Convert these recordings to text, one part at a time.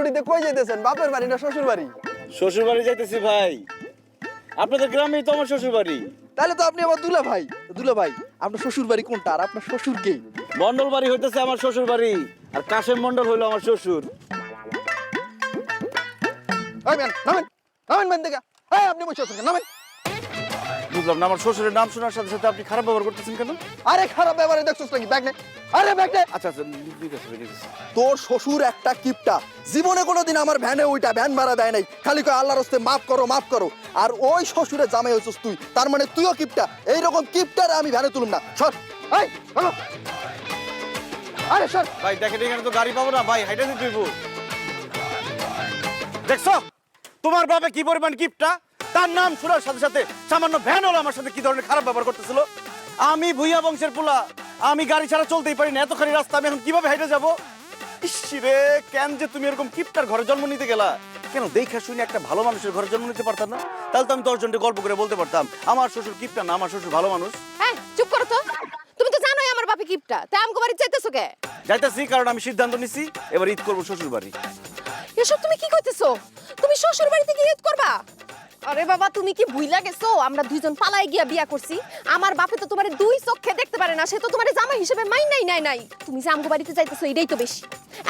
ছুটিতে কই যাইতেছেন? বাপের বাড়ি না শ্বশুর বাড়ি? শ্বশুর বাড়ি যাইতেছি ভাই। আপনাদের গ্রামেই তো আমার শ্বশুর বাড়ি। তাহলে তো আপনি আমার দুলা ভাই। দুলা ভাই, আপনার শ্বশুর বাড়ি কোনটা আর আপনার শ্বশুর কে? মন্ডল বাড়ি হইতেছে আমার শ্বশুর বাড়ি, আর কাশেম মন্ডল হইলো আমার শ্বশুর। এই ম্যান, নামেন। নামেন ম্যান দেখা। এই আপনি বসে আছেন কেন? নামেন। বুঝলাম না, আমার শ্বশুরের নাম শোনার সাথে সাথে আপনি খারাপ ব্যবহার করতেছেন কেন? আরে খারাপ ব্যাপারে দেখছস নাকি? ব্যাগ নে। আরে ব্যাগ নে। আচ্ছা আচ্ছা, ঠিক আছে ঠিক আছে। তোর শ্বশুর একটা কিপটা, জীবনে কোনোদিন আমার ভ্যানে ওইটা ভ্যান ভাড়া দেয় নাই, খালি কয় আল্লাহর রাস্তে মাফ করো মাফ করো। আর ওই শ্বশুরের জামাই হইছস তুই, তার মানে তুইও কিপটা। এইরকম কিপটারে আমি ভ্যানে তুলুম না। সর। এই চলো। আরে সর। ভাই দেখেন এখানে তো গাড়ি পাবো না ভাই, হাইটা দিতে হইব। দেখছো তোমার বাবা কি পরিমাণ কিপটা, তার নাম শোনার সাথে সাথে সামান্য ভ্যান হলো আমার সাথে কি ধরনের খারাপ ব্যবহার করতেছিল। আমি ভুইয়া বংশের পোলা, আমি গাড়ি ছাড়া চলতেই পারি না, এতখানি রাস্তা আমি এখন কিভাবে হেঁটে যাবো? ইসরে কেন যে তুমি এরকম কিপটার ঘরে জন্ম নিতে গেলা? কেন দেখা শুনে একটা ভালো মানুষের ঘরে জন্ম নিতে পারতাম না? তাহলে তো আমি 10 জনকে গল্প করে বলতে পারতাম আমার শ্বশুর কিপটা না, আমার শ্বশুর ভালো মানুষ। হ্যাঁ চুপ করো তো। তুমি তো জানোই আমার বাপে কিপটা, তাই আমাকে বাড়ি চাইতেছো কে? যাইতাছি কারণ আমি সিদ্ধান্ত নিছি এবার ঈদ করবো শ্বশুর বাড়ি। এসব তুমি কি কইতেছো? তুমি শ্বশুর বাড়ি থেকে ঈদ করবা? আরে বাবা, তুমি কি ভুইলা গেছো আমরা দুইজন পালাই গিয়া বিয়া করছি? আমার বাপে তো তোমারে দুই চোখে দেখতে পারে না, সে তো তোমারে জামাই হিসেবে মাইন নাই। তুমি যে আমগো বাড়িতে যাইতেছো এটাই তো বেশি।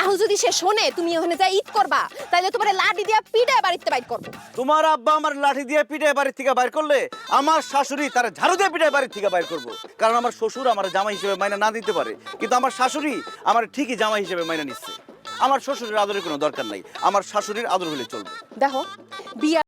এখন যদি সে শোনে তুমি ওখানে যাই ঈদ করবা, তাইলে তোমারে লাঠি দিয়া পিটায় বাড়িতে বাইর করবো। তোমার আব্বা আমার লাঠি দিয়ে পিটায় বাড়ির থেকে বাইর করলে আমার শাশুড়ি তার ঝাড়ু দিয়ে পিটায় বাড়ির থেকে বাইর করবো। কারণ আমার শ্বশুর আমার জামাই হিসেবে মাইনা না দিতে পারে, কিন্তু আমার শাশুড়ি আমার ঠিকই জামাই হিসেবে মাইনা নিচ্ছে। আমার শ্বশুরের আদরের কোনো দরকার নাই, আমার শাশুড়ির আদর হলে চলবে। দেখো বিয়া